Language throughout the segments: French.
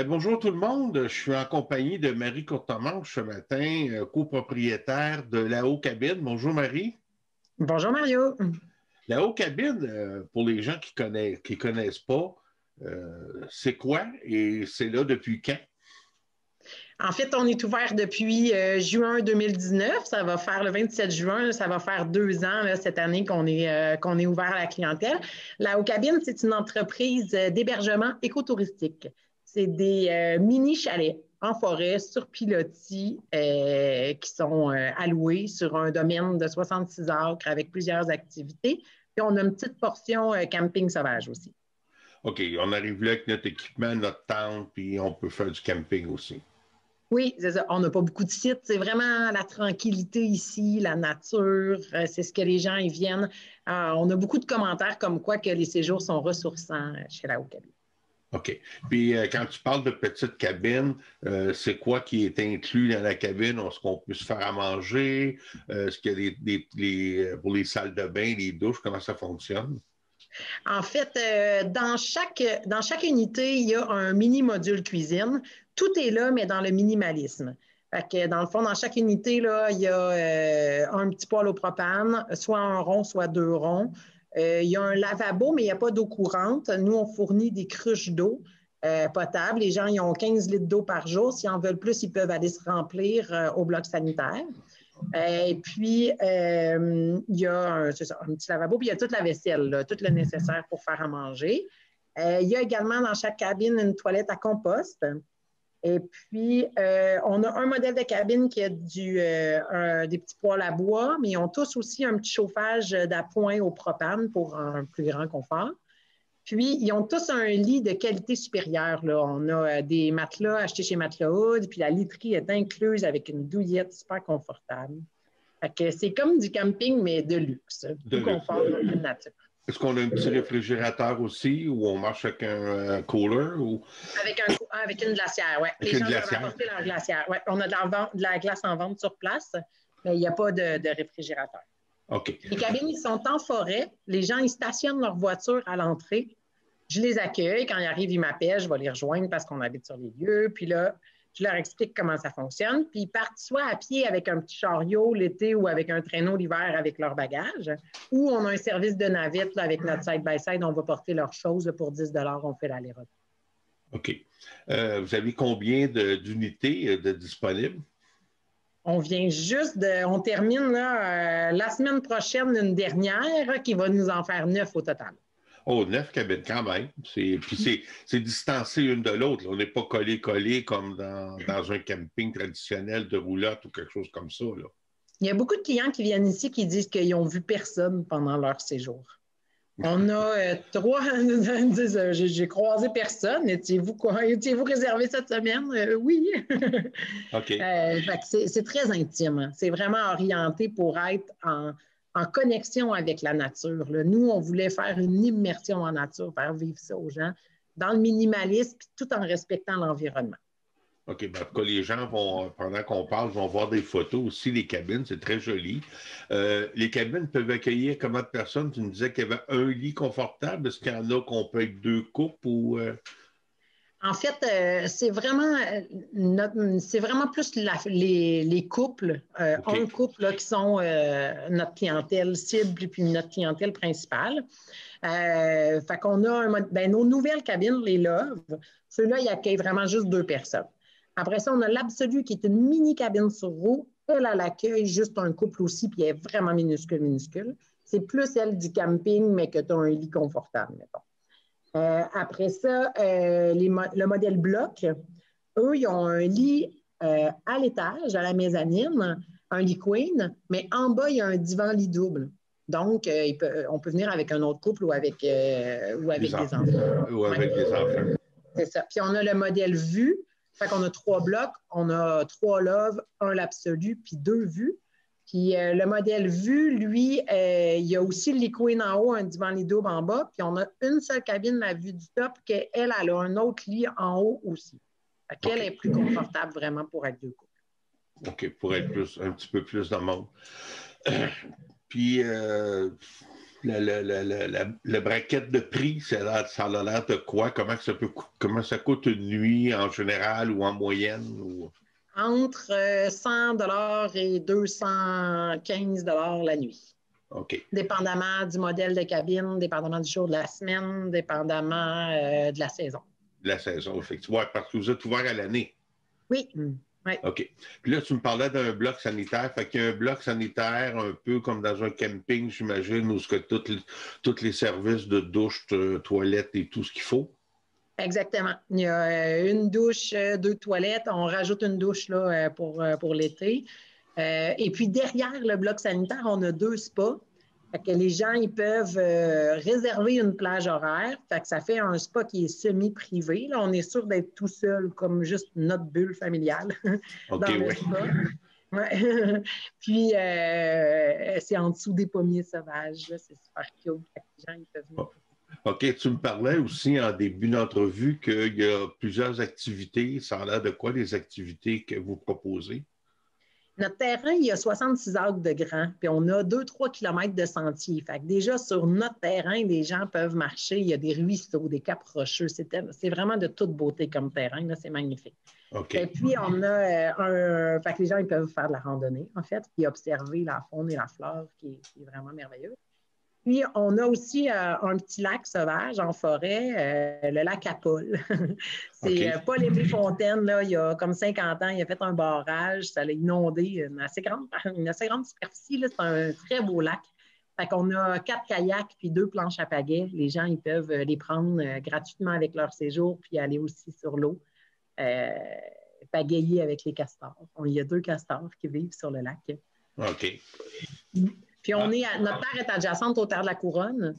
Bonjour tout le monde, je suis en compagnie de Marie Courtemanche ce matin, copropriétaire de La Haut Cabine. Bonjour Marie. Bonjour Mario. La Haut Cabine, pour les gens qui connaissent pas, c'est quoi et c'est là depuis quand? En fait, on est ouvert depuis juin 2019. Ça va faire le 27 juin, ça va faire 2 ans là, cette année qu'on est ouvert à la clientèle. La Haut Cabine, c'est une entreprise d'hébergement écotouristique. C'est des mini-chalets en forêt sur pilotis qui sont alloués sur un domaine de 66 acres avec plusieurs activités. Puis on a une petite portion camping sauvage aussi. OK, on arrive là avec notre équipement, notre tente, puis on peut faire du camping aussi. Oui, c'est ça. On n'a pas beaucoup de sites. C'est vraiment la tranquillité ici, la nature. C'est ce que les gens y viennent. On a beaucoup de commentaires comme quoi que les séjours sont ressourçants chez la Haut-Cabine. OK. Puis quand tu parles de petite cabine, c'est quoi qui est inclus dans la cabine? Est-ce qu'on peut se faire à manger? Est-ce qu'il y a pour les salles de bain, les douches, comment ça fonctionne? En fait, dans chaque unité, il y a un mini module cuisine. Tout est là, mais dans le minimalisme. Fait que, dans le fond, dans chaque unité, là, il y a un petit poêle au propane, soit un rond, soit deux ronds. Il y a un lavabo, mais il n'y a pas d'eau courante. Nous, on fournit des cruches d'eau potable. Les gens, ils ont 15 litres d'eau par jour. S'ils en veulent plus, ils peuvent aller se remplir au bloc sanitaire. Et puis, il y a un petit lavabo, puis il y a toute la vaisselle, là, tout le nécessaire pour faire à manger. Il y a également dans chaque cabine une toilette à compost. Et puis, on a un modèle de cabine qui a des petits poêles à bois, mais ils ont tous aussi un petit chauffage d'appoint au propane pour un plus grand confort. Puis, ils ont tous un lit de qualité supérieure, là. On a des matelas achetés chez Matelas Hood, puis la literie est incluse avec une douillette super confortable. Fait que c'est comme du camping, mais de luxe. De Plus luxe. confort, plus nature. Est-ce qu'on a un petit réfrigérateur aussi ou on marche avec un cooler ou Avec une glacière, oui. avec Les une gens doivent glacière? apporter leur glacière. Ouais. On a de la glace en vente sur place, mais il n'y a pas de réfrigérateur. OK. Les cabines, ils sont en forêt. Les gens, ils stationnent leur voiture à l'entrée. Je les accueille. Quand ils arrivent, ils m'appellent. Je vais les rejoindre parce qu'on habite sur les lieux. Puis là, je leur explique comment ça fonctionne. Puis ils partent soit à pied avec un petit chariot l'été ou avec un traîneau l'hiver avec leur bagage, ou on a un service de navette là, avec notre side-by-side. On va porter leurs choses là, pour 10 $. On fait l'aller-retour. OK. Vous avez combien d'unités de disponibles? On termine là, la semaine prochaine une dernière qui va nous en faire 9 au total. Oh, 9 cabines quand même. C'est distancé une de l'autre. On n'est pas collé comme dans un camping traditionnel de roulotte ou quelque chose comme ça, là. Il y a beaucoup de clients qui viennent ici qui disent qu'ils n'ont vu personne pendant leur séjour. On a trois, j'ai croisé personne. Étiez-vous réservé cette semaine? Oui. OK. C'est très intime. Hein. C'est vraiment orienté pour être en connexion avec la nature. Là. Nous, on voulait faire une immersion en nature, faire vivre ça aux gens dans le minimalisme, tout en respectant l'environnement. OK. Ben, en tout cas, les gens vont, pendant qu'on parle, vont voir des photos aussi, les cabines, c'est très joli. Les cabines peuvent accueillir combien de personnes? Tu me disais qu'il y avait un lit confortable. Est-ce qu'il y en a qu'on peut être deux couples ou En fait, c'est vraiment plus les couples, un OK. couple là, qui sont notre clientèle cible puis notre clientèle principale. Fait qu'on a nos nouvelles cabines, les Love, ceux-là, ils accueillent vraiment juste 2 personnes. Après ça, on a l'Absolu qui est une mini cabine sur roue. Elle accueille juste un couple aussi, puis elle est vraiment minuscule, minuscule. C'est plus elle du camping, mais que tu as un lit confortable, mettons. Après ça, le modèle bloc, eux, ils ont un lit à l'étage, à la mezzanine, un lit queen, mais en bas, il y a un divan-lit double. Donc, on peut venir avec un autre couple ou avec Des des enfants? enfants. Ou Ouais, avec des enfants? c'est ça. Puis, on a le modèle vue. Fait qu'on a 3 blocs. On a 3 Love, un l'absolu, puis 2 vues. Puis le modèle vue, lui, il y a aussi le lit queen en haut, un divan lit double en bas, puis on a une seule cabine, la vue du top, qu'elle, elle a un autre lit en haut aussi. Fait qu'elle OK. est plus confortable vraiment pour être deux couples. OK. Pour être un petit peu plus dans le monde. Puis, le bracket de prix, ça a l'air de quoi? Comment ça coûte une nuit en général ou en moyenne? Ou... Entre 100 et 215 la nuit. OK. Dépendamment du modèle de cabine, dépendamment du jour de la semaine, dépendamment de la saison. La saison, effectivement. Ouais, parce que vous êtes ouvert à l'année. Oui. Oui. OK. Puis là, tu me parlais d'un bloc sanitaire. Fait qu'il y a un bloc sanitaire un peu comme dans un camping, j'imagine, où tous les services de douche, de toilettes et tout ce qu'il faut. Exactement. Il y a une douche, 2 toilettes. On rajoute une douche là, pour l'été. Et puis, derrière le bloc sanitaire, on a 2 spas. Fait que les gens, ils peuvent réserver une plage horaire. Fait que ça fait un spa qui est semi-privé. Là, on est sûr d'être tout seul, comme juste notre bulle familiale dans le spa. Ouais. Puis, c'est en dessous des pommiers sauvages. Là. C'est super cute. Fait que les gens, ils peuvent venir. OK, tu me parlais aussi en début d'entrevue qu'il y a plusieurs activités. Ça a l'air de quoi les activités que vous proposez? Notre terrain, il y a 66 acres de grand, puis on a 2-3 kilomètres de sentiers. Fait que déjà, sur notre terrain, les gens peuvent marcher. Il y a des ruisseaux, des caps rocheux. C'est vraiment de toute beauté comme terrain. C'est magnifique. Okay. Et puis, on a fait que les gens ils peuvent faire de la randonnée, en fait, puis observer la faune et la flore qui est vraiment merveilleuse. Puis, on a aussi un petit lac sauvage en forêt, le lac Apol. C'est Paul Aimé Fontaine, là, il y a comme 50 ans, il a fait un barrage, ça l'a inondé une assez grande superficie. C'est un très beau lac. Fait qu'on a 4 kayaks puis 2 planches à pagaie. Les gens, ils peuvent les prendre gratuitement avec leur séjour puis aller aussi sur l'eau, pagayer avec les castors. Il y a 2 castors qui vivent sur le lac. OK. Puis notre terre est adjacente aux terres de la Couronne.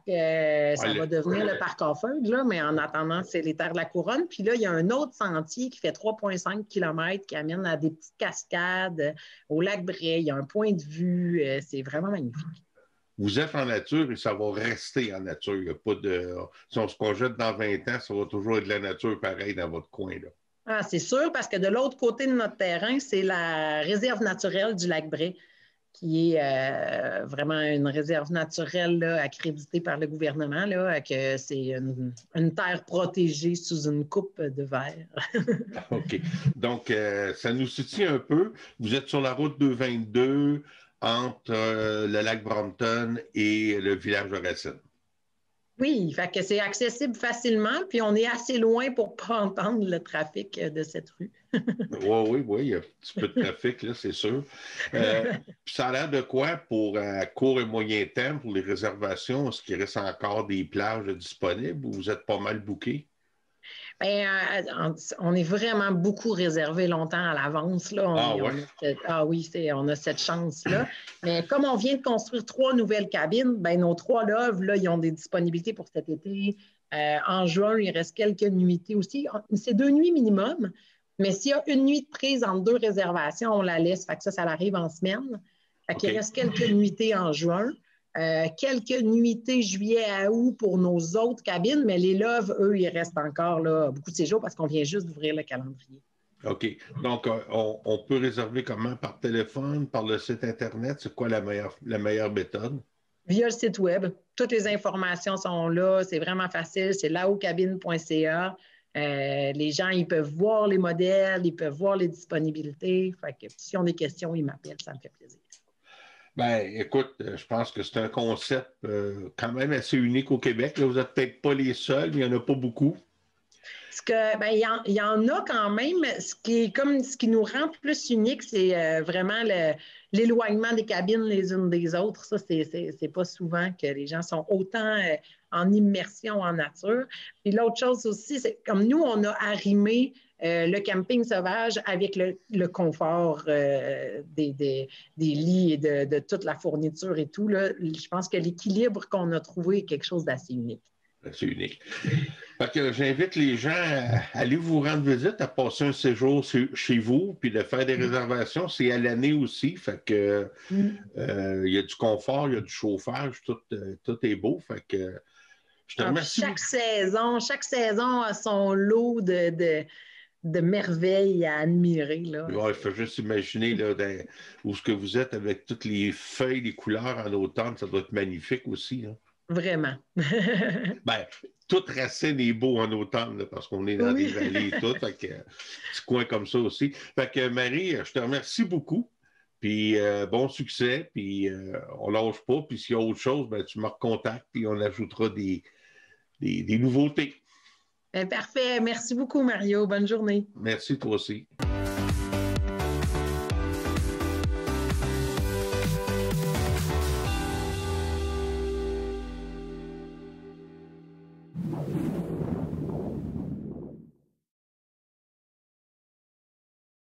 Ça va devenir le parc Offord, là, mais en attendant, c'est les terres de la Couronne. Puis là, il y a un autre sentier qui fait 3,5 km qui amène à des petites cascades au lac Bray. Il y a un point de vue. C'est vraiment magnifique. Vous êtes en nature et ça va rester en nature. Il n'y a pas de... Si on se projette dans 20 ans, ça va toujours être de la nature pareil dans votre coin, là. Ah, c'est sûr, parce que de l'autre côté de notre terrain, c'est la réserve naturelle du lac Bray, qui est vraiment une réserve naturelle là, accréditée par le gouvernement, là, que c'est une terre protégée sous une coupe de verre. OK. Donc, ça nous situe un peu. Vous êtes sur la route 222 entre le lac Brompton et le village de Racine. Oui, fait que c'est accessible facilement, puis on est assez loin pour ne pas entendre le trafic de cette rue. Oui, il y a un petit peu de trafic, là, c'est sûr. Ça a l'air de quoi pour court et moyen terme, pour les réservations? Est-ce qu'il reste encore des plages disponibles ou vous êtes pas mal bookés? Bien, on est vraiment beaucoup réservé longtemps à l'avance. Là. Oui, on a cette chance-là. Mais comme on vient de construire 3 nouvelles cabines, bien, nos 3 loves, là, ils ont des disponibilités pour cet été. En juin, il reste quelques nuitées aussi. C'est 2 nuits minimum. Mais s'il y a une nuit de prise entre 2 réservations, on la laisse. Fait que ça arrive en semaine. Fait qu'il reste quelques nuitées en juin. Quelques nuitées juillet à août pour nos autres cabines, mais les loves, eux, ils restent encore là, beaucoup de séjours parce qu'on vient juste d'ouvrir le calendrier. OK. Donc, on peut réserver comment? Par téléphone, par le site Internet? C'est quoi la meilleure méthode? Via le site Web. Toutes les informations sont là. C'est vraiment facile. C'est laocabine.ca. Les gens, ils peuvent voir les modèles, ils peuvent voir les disponibilités. Fait que si on a des questions, ils m'appellent. Ça me fait plaisir. Ben, écoute, je pense que c'est un concept quand même assez unique au Québec. Là, vous n'êtes peut-être pas les seuls, mais il n'y en a pas beaucoup. Il y en a quand même. Ce qui nous rend plus unique, c'est vraiment l'éloignement des cabines les unes des autres. Ça, c'est pas souvent que les gens sont autant en immersion en nature. Puis l'autre chose aussi, c'est comme nous, on a arrimé le camping sauvage avec le confort des lits et de toute la fourniture et tout. Là, je pense que l'équilibre qu'on a trouvé est quelque chose d'assez unique. C'est unique. Fait que j'invite les gens à aller vous rendre visite, à passer un séjour chez vous, puis de faire des réservations. C'est à l'année aussi. Fait que il y a du confort, il y a du chauffage, tout est beau. Fait que je te remercie. Chaque saison a son lot de merveilles à admirer, là. Ouais, il faut juste imaginer là, où ce que vous êtes avec toutes les feuilles, les couleurs en automne, ça doit être magnifique aussi. Hein. Vraiment. Ben, toute racine est beau en automne, là, parce qu'on est dans des Oui. vallées et tout. Fait que, petit coin comme ça aussi. Fait que Marie, je te remercie beaucoup. Puis bon succès. Puis on lâche pas. Puis s'il y a autre chose, ben, tu me recontactes. Puis on ajoutera des nouveautés. Parfait. Merci beaucoup, Mario. Bonne journée. Merci toi aussi.